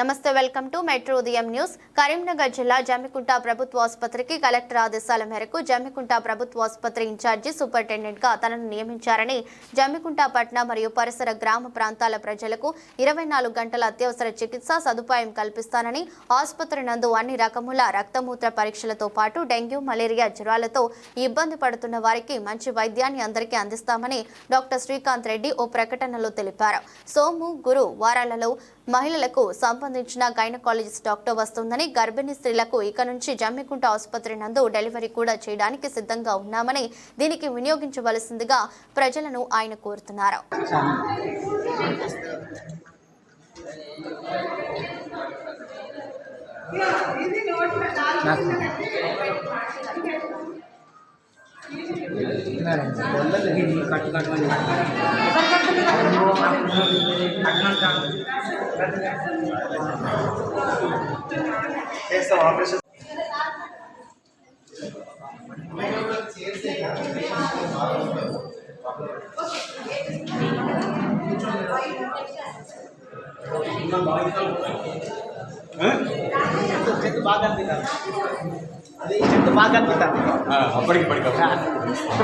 నమస్తే, welcome to metro ఉదయం news. Karimnagar జిల్లా జమ్మికుంట ప్రభుత్వ ఆసుపత్రికి కలెక్టర్ ఆదేశాల మేరకు జమ్మికుంట ప్రభుత్వ ఆసుపత్రి ఇన్ఛార్జి సూపరింటెండెంట్ గా తనను నియమించారని జమ్మికుంట పట్టణ మరియు పరిసర గ్రామ ప్రాంతాల ప్రజలకు 24 గంటల అత్యవసర చికిత్స సదుపాయం కల్పిస్తానని, ఆసుపత్రి నందు అన్ని రకముల రక్తమూత్ర పరీక్షలతో పాటు డెంగ్యూ, మలేరియా జ్వరాలతో ఇబ్బంది పడుతున్న వారికి మంచి వైద్యాన్ని అందరికీ అందిస్తామని డాక్టర్ శ్రీకాంత్ రెడ్డి ఓ ప్రకటనలో తెలిపారు. సోము, గురు వారాలలో మహిళలకు సంబంధించిన గైనకాలజిస్ట్ డాక్టర్ వస్తుందని, గర్భిణీ స్త్రీలకు ఇక నుంచి జమ్మికుంట ఆసుపత్రి నందు డెలివరీ కూడా చేయడానికి సిద్ధంగా ఉన్నామని, దీనికి వినియోగించవలసిందిగా ప్రజలను ఆయన కోరుతున్నారు.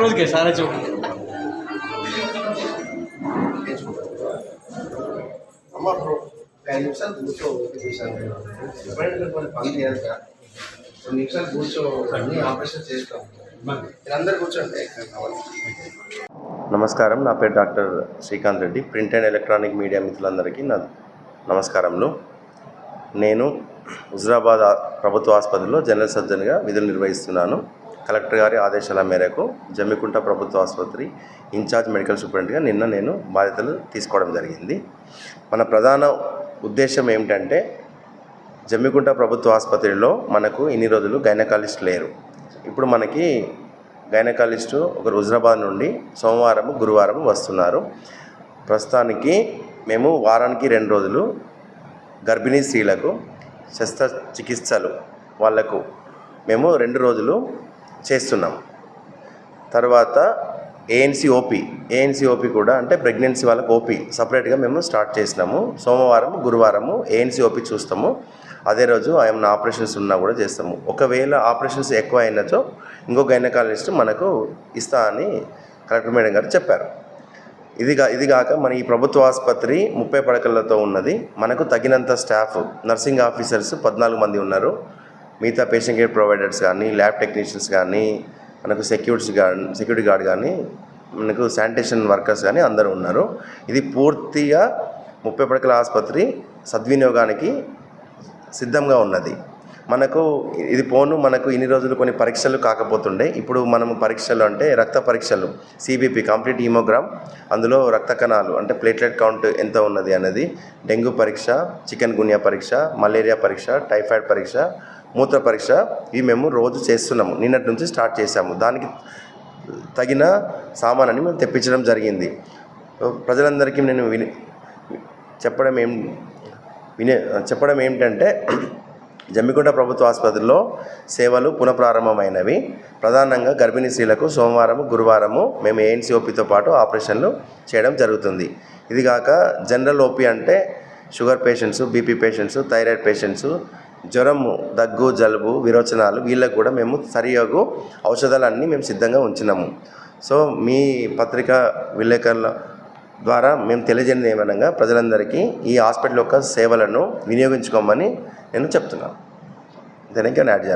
రోజుకే సారా చూ అమ్మ 5 నిమిషాలు కూర్చో. పని చేయాలి సార్. 2 నిమిషాలు కూర్చో, అన్ని ఆపరేషన్ చేస్తాం. అందరు కూర్చోండి. నమస్కారం, నా పేరు doctor Srikanth Reddy. Print and electronic media మిత్రులందరికీ నా నమస్కారములు. నేను హుజరాబాద్ ప్రభుత్వ ఆసుపత్రిలో జనరల్ సర్జన్గా విధులు నిర్వహిస్తున్నాను. కలెక్టర్ గారి ఆదేశాల మేరకు జమ్మికుంట ప్రభుత్వ ఆసుపత్రి ఇన్ఛార్జ్ మెడికల్ సూపరింటెండెంట్గా నిన్న నేను బాధ్యతలు తీసుకోవడం జరిగింది. మన ప్రధాన ఉద్దేశం ఏమిటంటే, జమ్మికుంట ప్రభుత్వ ఆసుపత్రిలో మనకు ఇన్ని రోజులు గైనకాలజిస్ట్ లేరు. ఇప్పుడు మనకి గైనకాలజిస్టు ఒకరు హుజరాబాద్ నుండి సోమవారం, గురువారం వస్తున్నారు. ప్రస్తుతానికి మేము వారానికి 2 రోజులు గర్భిణీ స్త్రీలకు శస్త్రచికిత్సలు వాళ్లకు మేము 2 రోజులు చేస్తున్నాం. తర్వాత ఏఎన్సీ ఓపీ కూడా, అంటే ప్రెగ్నెన్సీ వాళ్ళకు ఓపీ సపరేట్గా మేము స్టార్ట్ చేసినాము. సోమవారం, గురువారము ఏఎన్సీ ఓపీ చూస్తాము. అదే రోజు ఏమైనా ఆపరేషన్స్ ఉన్నా కూడా చేస్తాము. ఒకవేళ ఆపరేషన్స్ ఎక్కువ అయినచో ఇంకో గైనకాలజిస్ట్ మనకు ఇస్తా అని కలెక్టర్ మేడం గారు చెప్పారు. ఇది కాక మన ఈ ప్రభుత్వ ఆసుపత్రి 30 పడకలతో ఉన్నది. మనకు తగినంత స్టాఫ్, నర్సింగ్ ఆఫీసర్స్ 14 మంది ఉన్నారు. మిగతా పేషెంట్ కేర్ ప్రొవైడర్స్ కానీ, ల్యాబ్ టెక్నీషియన్స్ కానీ, మనకు సెక్యూరిటీ గార్డ్ కానీ, మనకు శానిటేషన్ వర్కర్స్ కానీ అందరూ ఉన్నారు. ఇది పూర్తిగా 30 పడకల ఆసుపత్రి సద్వినియోగానికి సిద్ధంగా ఉన్నది. మనకు ఇన్ని రోజులు కొన్ని పరీక్షలు కాకపోతుండే. ఇప్పుడు మనము పరీక్షలు అంటే రక్త పరీక్షలు, సిబిపి కంప్లీట్ హీమోగ్రామ్, అందులో రక్త కణాలు అంటే ప్లేట్లెట్ కౌంట్ ఎంత ఉన్నది అనేది, డెంగ్యూ పరీక్ష, చికెన్ గున్యా పరీక్ష, మలేరియా పరీక్ష, టైఫాయిడ్ పరీక్ష, మూత్ర పరీక్ష, ఇవి మేము రోజు చేస్తున్నాము. నిన్నటి నుంచి స్టార్ట్ చేశాము. దానికి తగిన సామానాన్ని మేము తెప్పించడం జరిగింది. ప్రజలందరికీ నేను చెప్పడం ఏమిటంటే, జమ్మికుంట ప్రభుత్వ ఆసుపత్రిలో సేవలు పునఃప్రారంభమైనవి. ప్రధానంగా గర్భిణీ స్త్రీలకు సోమవారం, గురువారము మేము ఏఎన్సీ ఓపీతో పాటు ఆపరేషన్లు చేయడం జరుగుతుంది. ఇది కాక జనరల్ ఓపీ అంటే sugar patients, BP patients, thyroid patients, జ్వరము, దగ్గు, జలుబు, విరోచనాలు, వీళ్ళకు కూడా మేము సరియోగు ఔషధాలన్నీ మేము సిద్ధంగా ఉంచినాము. సో మీ పత్రికా విలేకరుల ద్వారా మేము తెలియజేయడం ఏమనగా, ప్రజలందరికీ ఈ హాస్పిటల్ యొక్క సేవలను వినియోగించుకోమని నేను చెప్తున్నాను. దానికి యాడ్ చేయాలి.